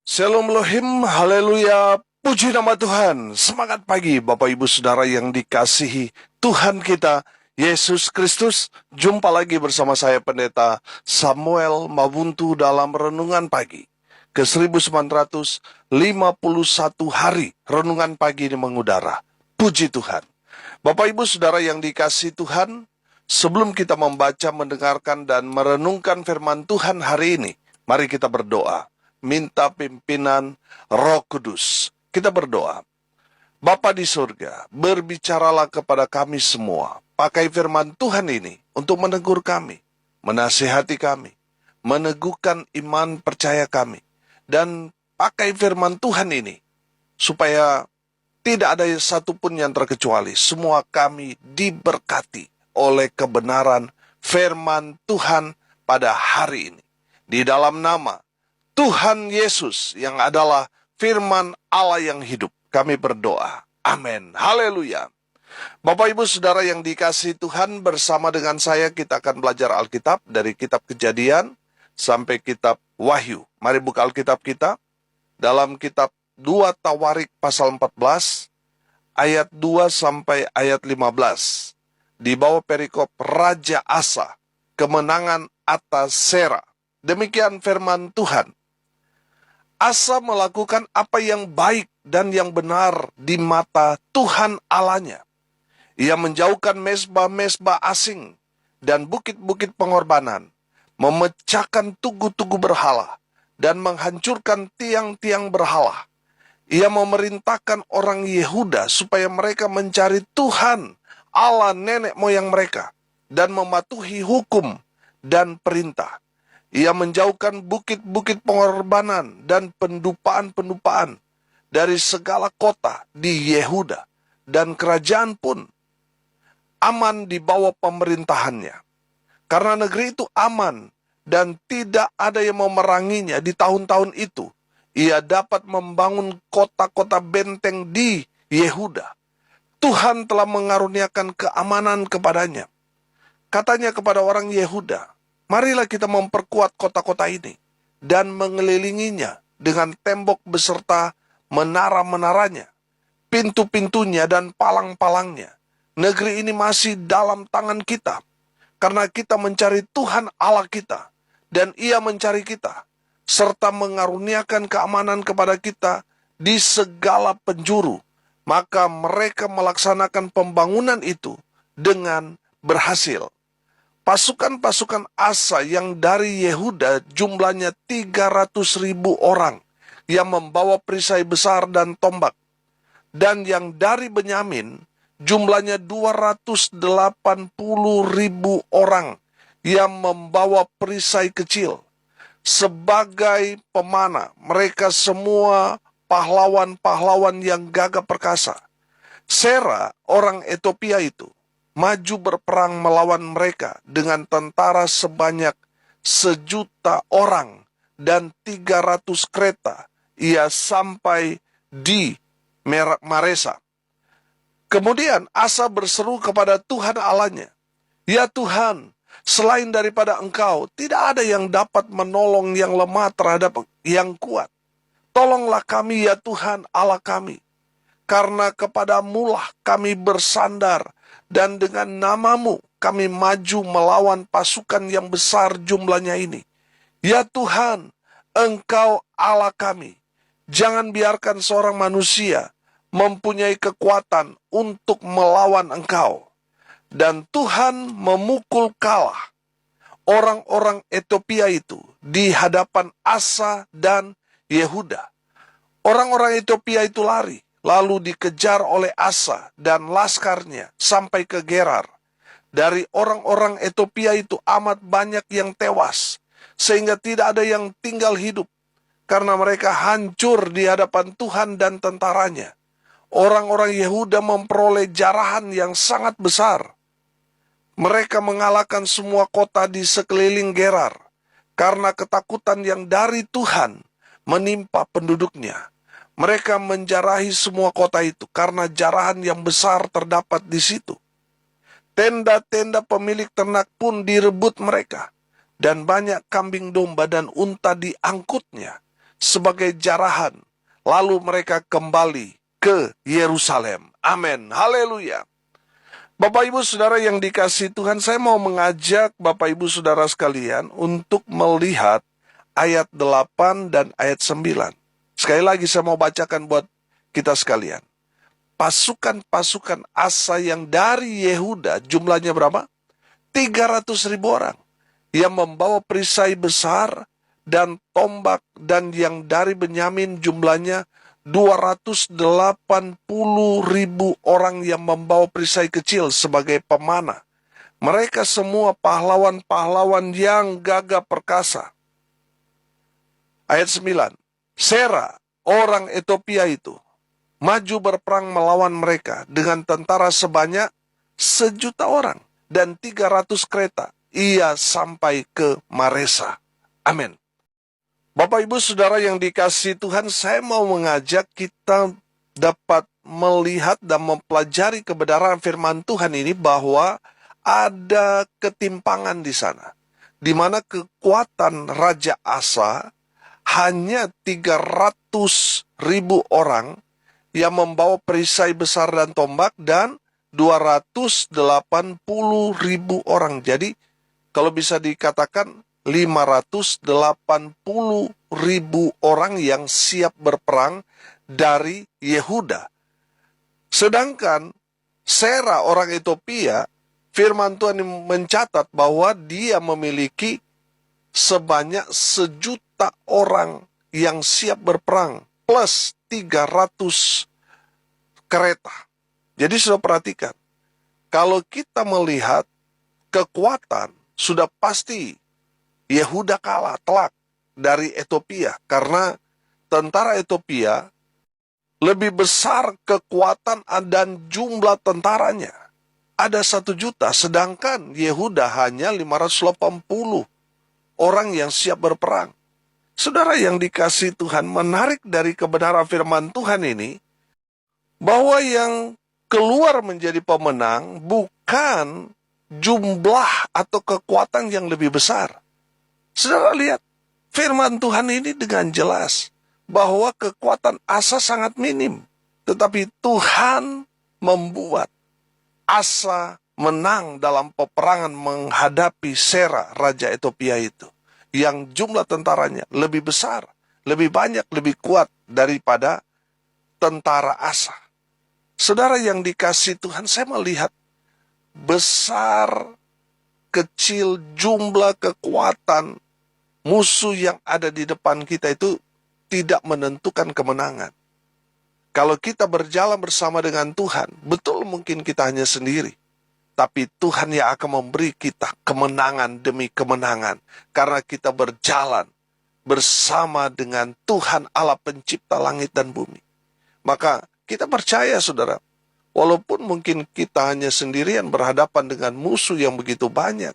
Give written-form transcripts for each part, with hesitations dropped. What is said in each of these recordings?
Shalom Elohim, haleluya, puji nama Tuhan. Semangat pagi Bapak Ibu Saudara yang dikasihi Tuhan kita, Yesus Kristus. Jumpa lagi bersama saya Pendeta Samuel Mabuntu dalam Renungan Pagi. Ke 1951 hari Renungan Pagi ini mengudara. Puji Tuhan. Bapak Ibu Saudara yang dikasihi Tuhan, sebelum kita membaca, mendengarkan, dan merenungkan firman Tuhan hari ini, mari kita berdoa. Minta pimpinan Roh Kudus. Kita berdoa. Bapa di surga, berbicaralah kepada kami semua. Pakai firman Tuhan ini untuk menegur kami, menasihati kami, meneguhkan iman percaya kami. Dan pakai firman Tuhan ini supaya tidak ada satupun yang terkecuali. Semua kami diberkati oleh kebenaran firman Tuhan pada hari ini. Di dalam nama Tuhan Yesus yang adalah firman Allah yang hidup, kami berdoa. Amin. Haleluya. Bapak Ibu Saudara yang dikasihi Tuhan, bersama dengan saya kita akan belajar Alkitab dari kitab Kejadian sampai kitab Wahyu. Mari buka Alkitab kita dalam kitab 2 Tawarik pasal 14 ayat 2 sampai ayat 15. Di bawah perikop Raja Asa, kemenangan atas Sera. Demikian firman Tuhan. Asa melakukan apa yang baik dan yang benar di mata Tuhan Allahnya. Ia menjauhkan mezbah-mezbah asing dan bukit-bukit pengorbanan, memecahkan tugu-tugu berhala, dan menghancurkan tiang-tiang berhala. Ia memerintahkan orang Yehuda supaya mereka mencari Tuhan, Allah nenek moyang mereka, dan mematuhi hukum dan perintah. Ia menjauhkan bukit-bukit pengorbanan dan pendupaan-pendupaan dari segala kota di Yehuda, dan kerajaan pun aman di bawah pemerintahannya. Karena negeri itu aman dan tidak ada yang memeranginya di tahun-tahun itu, ia dapat membangun kota-kota benteng di Yehuda. Tuhan telah mengaruniakan keamanan kepadanya. Katanya kepada orang Yehuda, marilah kita memperkuat kota-kota ini dan mengelilinginya dengan tembok beserta menara-menaranya, pintu-pintunya dan palang-palangnya. Negeri ini masih dalam tangan kita, karena kita mencari Tuhan Allah kita, dan Ia mencari kita, serta mengaruniakan keamanan kepada kita di segala penjuru. Maka mereka melaksanakan pembangunan itu dengan berhasil. Pasukan-pasukan Asa yang dari Yehuda jumlahnya 300.000 orang yang membawa perisai besar dan tombak. Dan yang dari Benyamin jumlahnya 280.000 orang yang membawa perisai kecil. Sebagai pemana, mereka semua pahlawan-pahlawan yang gagah perkasa. Sera, orang Ethiopia itu, maju berperang melawan mereka dengan tentara sebanyak 1.000.000 orang dan 300 kereta. Ia sampai di Maresa. Kemudian Asa berseru kepada Tuhan Allahnya, "Ya Tuhan, selain daripada Engkau, tidak ada yang dapat menolong yang lemah terhadap yang kuat. Tolonglah kami ya Tuhan Allah kami, karena kepadamulah kami bersandar, dan dengan namamu kami maju melawan pasukan yang besar jumlahnya ini. Ya Tuhan, Engkau Allah kami. Jangan biarkan seorang manusia mempunyai kekuatan untuk melawan Engkau." Dan Tuhan memukul kalah orang-orang Ethiopia itu di hadapan Asa dan Yehuda. Orang-orang Ethiopia itu lari, lalu dikejar oleh Asa dan laskarnya sampai ke Gerar. Dari orang-orang Ethiopia itu amat banyak yang tewas, sehingga tidak ada yang tinggal hidup, karena mereka hancur di hadapan Tuhan dan tentaranya. Orang-orang Yehuda memperoleh jarahan yang sangat besar. Mereka mengalahkan semua kota di sekeliling Gerar, karena ketakutan yang dari Tuhan menimpa penduduknya. Mereka menjarahi semua kota itu karena jarahan yang besar terdapat di situ. Tenda-tenda pemilik ternak pun direbut mereka, dan banyak kambing domba dan unta diangkutnya, sebagai jarahan. Lalu mereka kembali ke Yerusalem. Amin. Haleluya. Bapak Ibu Saudara yang dikasihi Tuhan, saya mau mengajak Bapak Ibu Saudara sekalian untuk melihat ayat 8 dan ayat 9. Sekali lagi saya mau bacakan buat kita sekalian. Pasukan-pasukan Asa yang dari Yehuda, jumlahnya berapa? 300.000 orang. Yang membawa perisai besar dan tombak, dan yang dari Benyamin jumlahnya 280.000 orang yang membawa perisai kecil sebagai pemanah. Mereka semua pahlawan-pahlawan yang gagah perkasa. Ayat 9. Sera, orang Ethiopia itu, maju berperang melawan mereka dengan tentara sebanyak 1.000.000 orang dan 300 kereta. Ia sampai ke Maresa. Amin. Bapak Ibu Saudara yang dikasihi Tuhan, saya mau mengajak kita dapat melihat dan mempelajari kebenaran firman Tuhan ini bahwa ada ketimpangan di sana. Di mana kekuatan Raja Asa hanya 300.000 orang yang membawa perisai besar dan tombak, dan 280.000 orang. Jadi kalau bisa dikatakan 580.000 orang yang siap berperang dari Yehuda. Sedangkan Sera orang Ethiopia, firman Tuhan mencatat bahwa dia memiliki sebanyak 1.000.000 orang yang siap berperang plus 300 kereta. Jadi sudah perhatikan, kalau kita melihat kekuatan, sudah pasti Yehuda kalah telak dari Ethiopia, karena tentara Ethiopia lebih besar kekuatan dan jumlah tentaranya. Ada 1.000.000, sedangkan Yehuda hanya 580 orang yang siap berperang. Saudara yang dikasihi Tuhan, menarik dari kebenaran firman Tuhan ini, bahwa yang keluar menjadi pemenang bukan jumlah atau kekuatan yang lebih besar. Saudara lihat, firman Tuhan ini dengan jelas bahwa kekuatan Asa sangat minim. Tetapi Tuhan membuat Asa menang dalam peperangan menghadapi Sera, Raja Ethiopia itu. Yang jumlah tentaranya lebih besar, lebih banyak, lebih kuat daripada tentara Asa. Saudara yang dikasihi Tuhan, saya melihat besar, kecil, jumlah kekuatan musuh yang ada di depan kita itu tidak menentukan kemenangan. Kalau kita berjalan bersama dengan Tuhan, betul mungkin kita hanya sendiri. Tapi Tuhan yang akan memberi kita kemenangan demi kemenangan. Karena kita berjalan bersama dengan Tuhan Allah pencipta langit dan bumi. Maka kita percaya saudara, walaupun mungkin kita hanya sendirian berhadapan dengan musuh yang begitu banyak,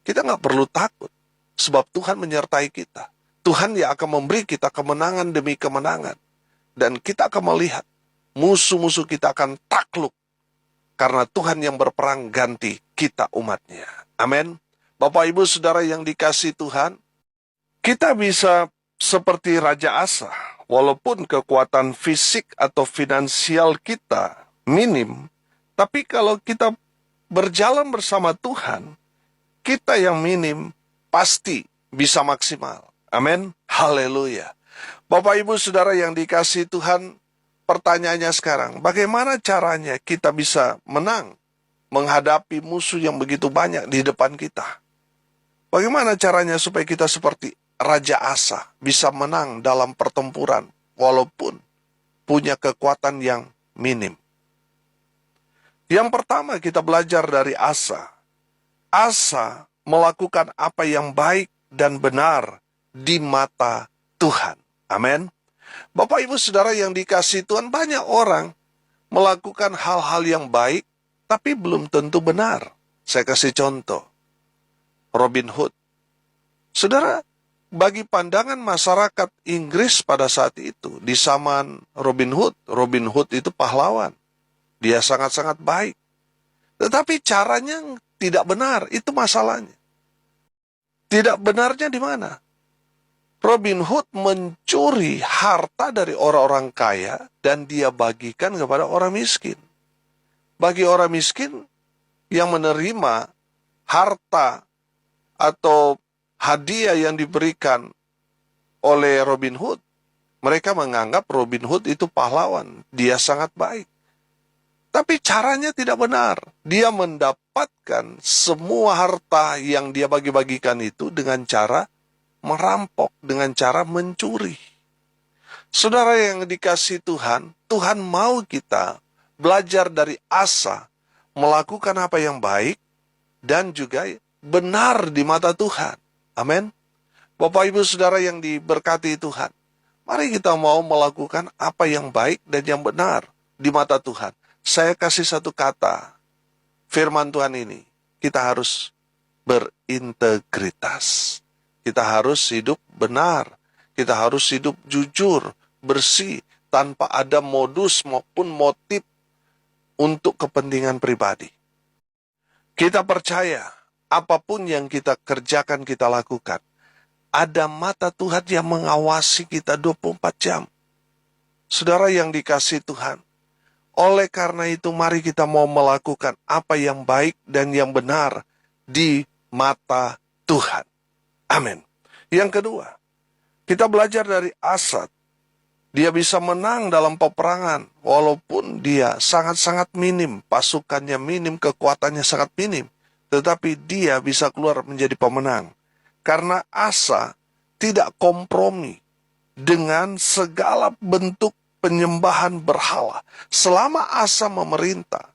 kita nggak perlu takut. Sebab Tuhan menyertai kita. Tuhan yang akan memberi kita kemenangan demi kemenangan. Dan kita akan melihat musuh-musuh kita akan takluk. Karena Tuhan yang berperang ganti kita umatnya. Amin. Bapak Ibu Saudara yang dikasihi Tuhan, kita bisa seperti Raja Asa. Walaupun kekuatan fisik atau finansial kita minim, tapi kalau kita berjalan bersama Tuhan, kita yang minim pasti bisa maksimal. Amin. Haleluya. Bapak Ibu Saudara yang dikasihi Tuhan, pertanyaannya sekarang, bagaimana caranya kita bisa menang menghadapi musuh yang begitu banyak di depan kita? Bagaimana caranya supaya kita seperti Raja Asa bisa menang dalam pertempuran walaupun punya kekuatan yang minim? Yang pertama kita belajar dari Asa. Asa melakukan apa yang baik dan benar di mata Tuhan. Amin. Bapak Ibu Saudara yang dikasihi Tuhan, banyak orang melakukan hal-hal yang baik, tapi belum tentu benar. Saya kasih contoh. Robin Hood. Saudara, bagi pandangan masyarakat Inggris pada saat itu, di zaman Robin Hood itu pahlawan. Dia sangat-sangat baik. Tetapi caranya tidak benar, itu masalahnya. Tidak benarnya di mana? Robin Hood mencuri harta dari orang-orang kaya dan dia bagikan kepada orang miskin. Bagi orang miskin yang menerima harta atau hadiah yang diberikan oleh Robin Hood, mereka menganggap Robin Hood itu pahlawan. Dia sangat baik. Tapi caranya tidak benar. Dia mendapatkan semua harta yang dia bagi-bagikan itu dengan cara merampok, dengan cara mencuri. Saudara yang dikasihi Tuhan, Tuhan mau kita belajar dari Asa, melakukan apa yang baik dan juga benar di mata Tuhan. Amin. Bapak Ibu Saudara yang diberkati Tuhan, mari kita mau melakukan apa yang baik dan yang benar di mata Tuhan. Saya kasih satu kata, firman Tuhan ini, kita harus berintegritas. Kita harus hidup benar, kita harus hidup jujur, bersih, tanpa ada modus maupun motif untuk kepentingan pribadi. Kita percaya, apapun yang kita kerjakan, kita lakukan, ada mata Tuhan yang mengawasi kita 24 jam. Saudara yang dikasihi Tuhan, oleh karena itu mari kita mau melakukan apa yang baik dan yang benar di mata Tuhan. Amin. Yang kedua, kita belajar dari Asad. Dia bisa menang dalam peperangan, walaupun dia sangat-sangat minim, pasukannya minim, kekuatannya sangat minim. Tetapi dia bisa keluar menjadi pemenang. Karena Asa tidak kompromi dengan segala bentuk penyembahan berhala. Selama Asa memerintah,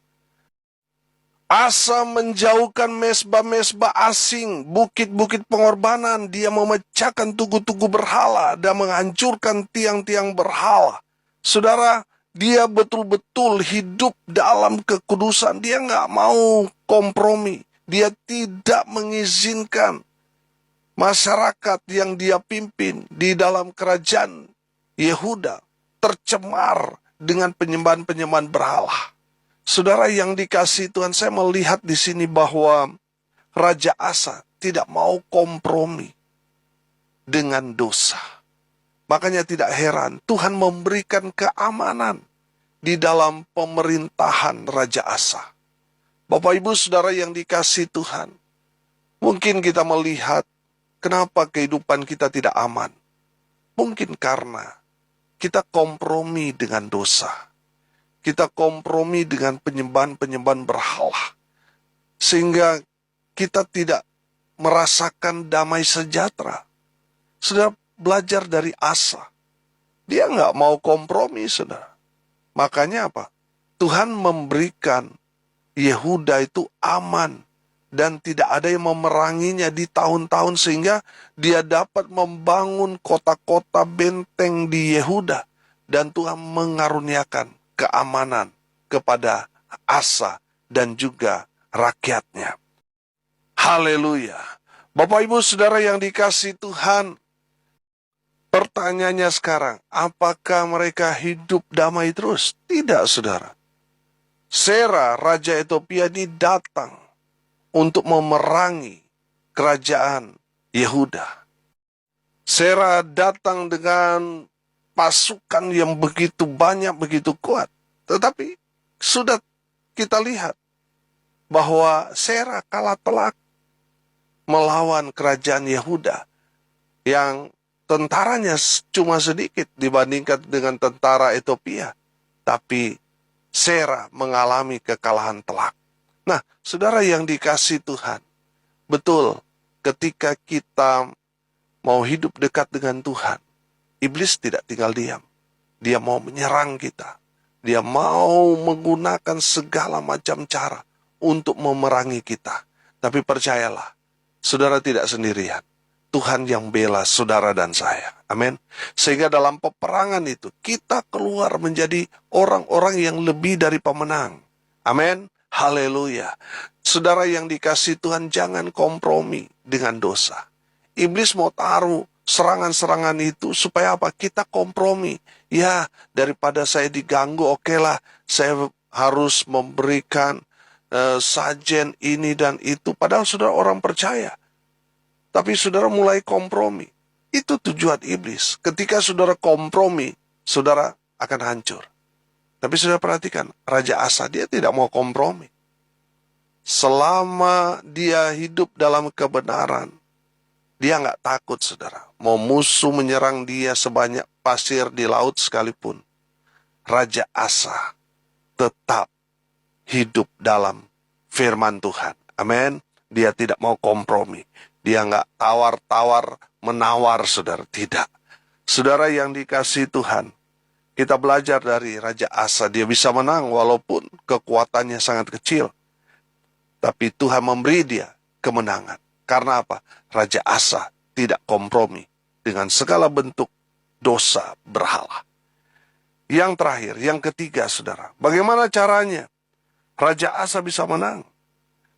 Asa menjauhkan mesbah-mesbah asing, bukit-bukit pengorbanan. Dia memecahkan tugu-tugu berhala dan menghancurkan tiang-tiang berhala. Saudara, dia betul-betul hidup dalam kekudusan. Dia nggak mau kompromi. Dia tidak mengizinkan masyarakat yang dia pimpin di dalam kerajaan Yehuda tercemar dengan penyembahan-penyembahan berhala. Saudara yang dikasihi Tuhan, saya melihat di sini bahwa Raja Asa tidak mau kompromi dengan dosa. Makanya tidak heran Tuhan memberikan keamanan di dalam pemerintahan Raja Asa. Bapak Ibu Saudara yang dikasihi Tuhan, mungkin kita melihat kenapa kehidupan kita tidak aman. Mungkin karena kita kompromi dengan dosa. Kita kompromi dengan penyembahan-penyembahan berhala. Sehingga kita tidak merasakan damai sejahtera. Sudah belajar dari Asa. Dia nggak mau kompromi, saudara. Makanya apa? Tuhan memberikan Yehuda itu aman. Dan tidak ada yang memeranginya di tahun-tahun sehingga dia dapat membangun kota-kota benteng di Yehuda. Dan Tuhan mengaruniakan keamanan kepada Asa dan juga rakyatnya. Haleluya. Bapak Ibu Saudara yang dikasihi Tuhan, pertanyaannya sekarang, apakah mereka hidup damai terus? Tidak, saudara. Sera, Raja Ethiopia ini datang untuk memerangi kerajaan Yehuda. Sera datang dengan pasukan yang begitu banyak, begitu kuat. Tetapi sudah kita lihat bahwa Sera kalah telak melawan kerajaan Yehuda yang tentaranya cuma sedikit dibandingkan dengan tentara Ethiopia. Tapi Sera mengalami kekalahan telak. Nah, saudara yang dikasihi Tuhan, betul ketika kita mau hidup dekat dengan Tuhan, iblis tidak tinggal diam. Dia mau menyerang kita. Dia mau menggunakan segala macam cara untuk memerangi kita. Tapi percayalah, saudara tidak sendirian. Tuhan yang bela saudara dan saya. Amin. Sehingga dalam peperangan itu, kita keluar menjadi orang-orang yang lebih dari pemenang. Amin. Haleluya. Saudara yang dikasihi Tuhan, jangan kompromi dengan dosa. Iblis mau taruh serangan-serangan itu supaya apa? Kita kompromi. Ya, daripada saya diganggu, okelah, saya harus memberikan sajen ini dan itu. Padahal saudara orang percaya. Tapi saudara mulai kompromi. Itu tujuan iblis. Ketika saudara kompromi, saudara akan hancur. Tapi saudara perhatikan, Raja Asa dia tidak mau kompromi. Selama dia hidup dalam kebenaran, dia nggak takut, saudara. Mau musuh menyerang dia sebanyak pasir di laut sekalipun, Raja Asa tetap hidup dalam firman Tuhan. Amin. Dia tidak mau kompromi. Dia nggak tawar-tawar menawar, saudara. Tidak. Saudara yang dikasihi Tuhan, kita belajar dari Raja Asa. Dia bisa menang walaupun kekuatannya sangat kecil. Tapi Tuhan memberi dia kemenangan. Karena apa? Raja Asa tidak kompromi dengan segala bentuk dosa berhala. Yang terakhir, yang ketiga, saudara. Bagaimana caranya Raja Asa bisa menang?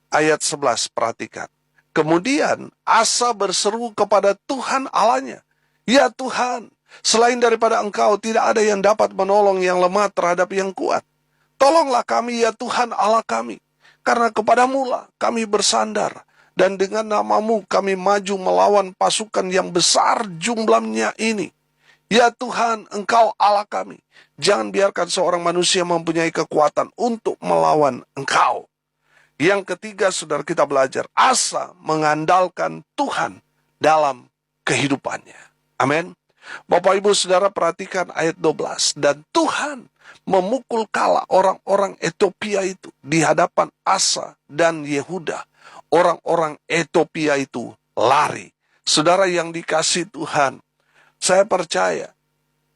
Ayat 11, perhatikan. Kemudian Asa berseru kepada Tuhan Allahnya. Ya Tuhan, selain daripada Engkau tidak ada yang dapat menolong yang lemah terhadap yang kuat. Tolonglah kami ya Tuhan Allah kami. Karena kepadamu lah kami bersandar. Dan dengan namamu kami maju melawan pasukan yang besar jumlahnya ini. Ya Tuhan, Engkau Allah kami. Jangan biarkan seorang manusia mempunyai kekuatan untuk melawan Engkau. Yang ketiga, saudara, kita belajar. Asa mengandalkan Tuhan dalam kehidupannya. Amin. Bapak Ibu Saudara perhatikan ayat 12. Dan Tuhan memukul kala orang-orang Ethiopia itu di hadapan Asa dan Yehuda. Orang-orang Ethiopia itu lari. Saudara yang dikasihi Tuhan, saya percaya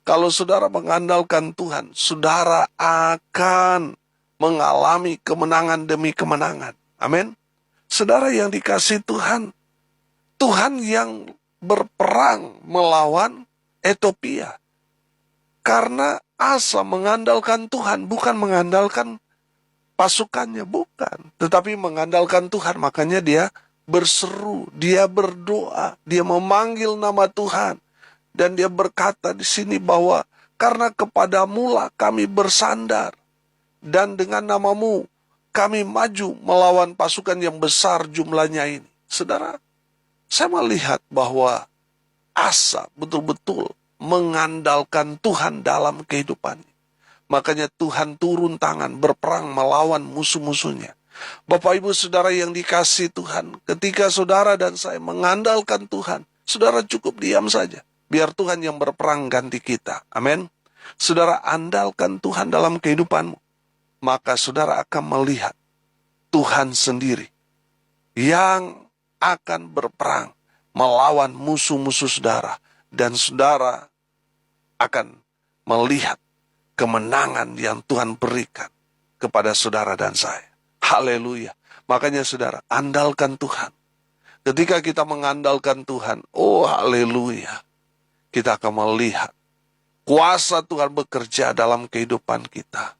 kalau saudara mengandalkan Tuhan, saudara akan mengalami kemenangan demi kemenangan. Amin. Saudara yang dikasihi Tuhan, Tuhan yang berperang melawan Ethiopia. Karena Asa mengandalkan Tuhan, bukan mengandalkan pasukannya, bukan. Tetapi mengandalkan Tuhan, makanya dia berseru, dia berdoa, dia memanggil nama Tuhan. Dan dia berkata di sini bahwa karena kepadamu lah kami bersandar. Dan dengan namamu kami maju melawan pasukan yang besar jumlahnya ini. Saudara, saya melihat bahwa Asa betul-betul mengandalkan Tuhan dalam kehidupannya. Makanya Tuhan turun tangan berperang melawan musuh-musuhnya. Bapak Ibu Saudara yang dikasihi Tuhan, ketika saudara dan saya mengandalkan Tuhan, saudara cukup diam saja. Biar Tuhan yang berperang ganti kita. Amin. Saudara andalkan Tuhan dalam kehidupanmu. Maka saudara akan melihat Tuhan sendiri yang akan berperang melawan musuh-musuh saudara. Dan saudara akan melihat kemenangan yang Tuhan berikan kepada saudara dan saya. Haleluya. Makanya saudara, andalkan Tuhan. Ketika kita mengandalkan Tuhan, oh haleluya, kita akan melihat kuasa Tuhan bekerja dalam kehidupan kita.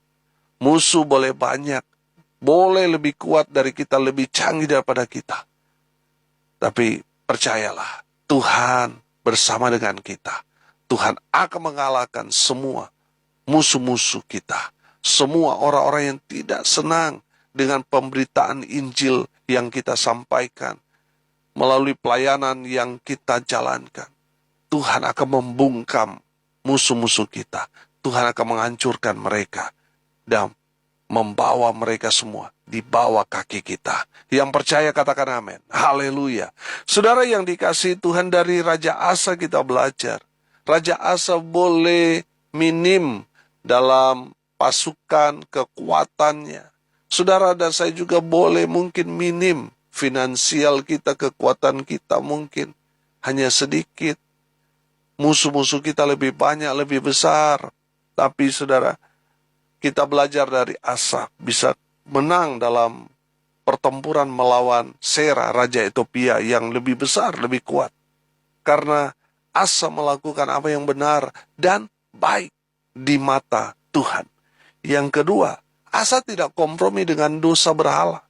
Musuh boleh banyak, boleh lebih kuat dari kita, lebih canggih daripada kita. Tapi percayalah, Tuhan bersama dengan kita. Tuhan akan mengalahkan semua musuh-musuh kita. Semua orang-orang yang tidak senang dengan pemberitaan Injil yang kita sampaikan. Melalui pelayanan yang kita jalankan. Tuhan akan membungkam musuh-musuh kita. Tuhan akan menghancurkan mereka. Dan membawa mereka semua di bawah kaki kita. Yang percaya katakan amin. Haleluya. Saudara yang dikasihi Tuhan, dari Raja Asa kita belajar. Raja Asa boleh minim dalam pasukan kekuatannya. Saudara dan saya juga boleh mungkin minim finansial kita, kekuatan kita mungkin hanya sedikit. Musuh-musuh kita lebih banyak, lebih besar. Tapi saudara, kita belajar dari Asa bisa menang dalam pertempuran melawan Sera, Raja Ethiopia yang lebih besar, lebih kuat. Karena Asa melakukan apa yang benar dan baik di mata Tuhan. Yang kedua, Asa tidak kompromi dengan dosa berhala.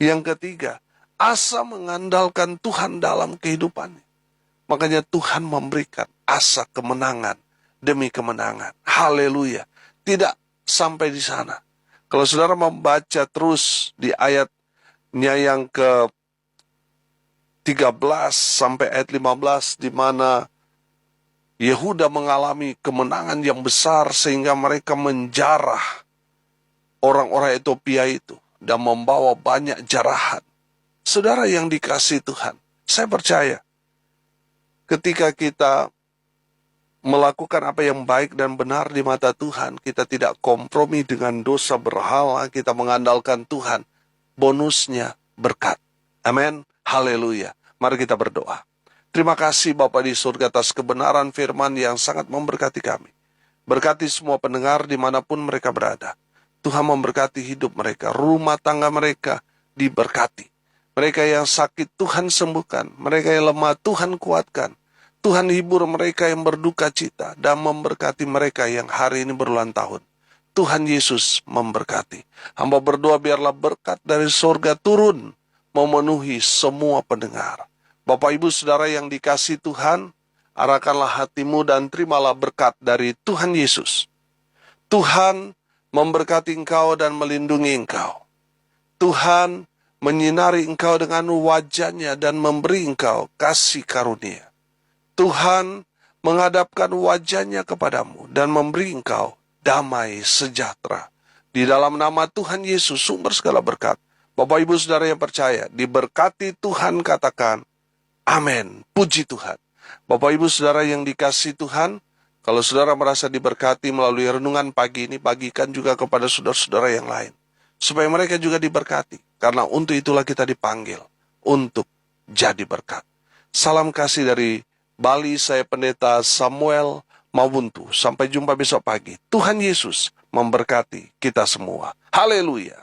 Yang ketiga, Asa mengandalkan Tuhan dalam kehidupannya. Makanya Tuhan memberikan Asa kemenangan demi kemenangan. Haleluya. Tidak sampai di sana. Kalau saudara membaca terus di ayatnya yang ke 13 sampai ayat 15, di mana Yehuda mengalami kemenangan yang besar sehingga mereka menjarah orang-orang Ethiopia itu dan membawa banyak jarahan. Saudara yang dikasihi Tuhan, saya percaya ketika kita melakukan apa yang baik dan benar di mata Tuhan, kita tidak kompromi dengan dosa berhala, kita mengandalkan Tuhan, bonusnya berkat. Amin. Haleluya. Mari kita berdoa. Terima kasih Bapa di surga atas kebenaran firman yang sangat memberkati kami. Berkati semua pendengar dimanapun mereka berada. Tuhan memberkati hidup mereka, rumah tangga mereka diberkati. Mereka yang sakit Tuhan sembuhkan, mereka yang lemah Tuhan kuatkan. Tuhan hibur mereka yang berduka cita dan memberkati mereka yang hari ini berulang tahun. Tuhan Yesus memberkati. Hamba berdoa biarlah berkat dari surga turun memenuhi semua pendengar. Bapak Ibu Saudara yang dikasihi Tuhan, arahkanlah hatimu dan terimalah berkat dari Tuhan Yesus. Tuhan memberkati engkau dan melindungi engkau. Tuhan menyinari engkau dengan wajah-Nya dan memberi engkau kasih karunia. Tuhan menghadapkan wajah-Nya kepadamu dan memberi engkau damai sejahtera. Di dalam nama Tuhan Yesus, sumber segala berkat. Bapak Ibu Saudara yang percaya, diberkati Tuhan, katakan amin. Puji Tuhan. Bapak Ibu Saudara yang dikasihi Tuhan, kalau saudara merasa diberkati melalui renungan pagi ini, bagikan juga kepada saudara-saudara yang lain, supaya mereka juga diberkati. Karena untuk itulah kita dipanggil, untuk jadi berkat. Salam kasih dari Bali, saya Pendeta Samuel Mawuntu. Sampai jumpa besok pagi. Tuhan Yesus memberkati kita semua. Haleluya.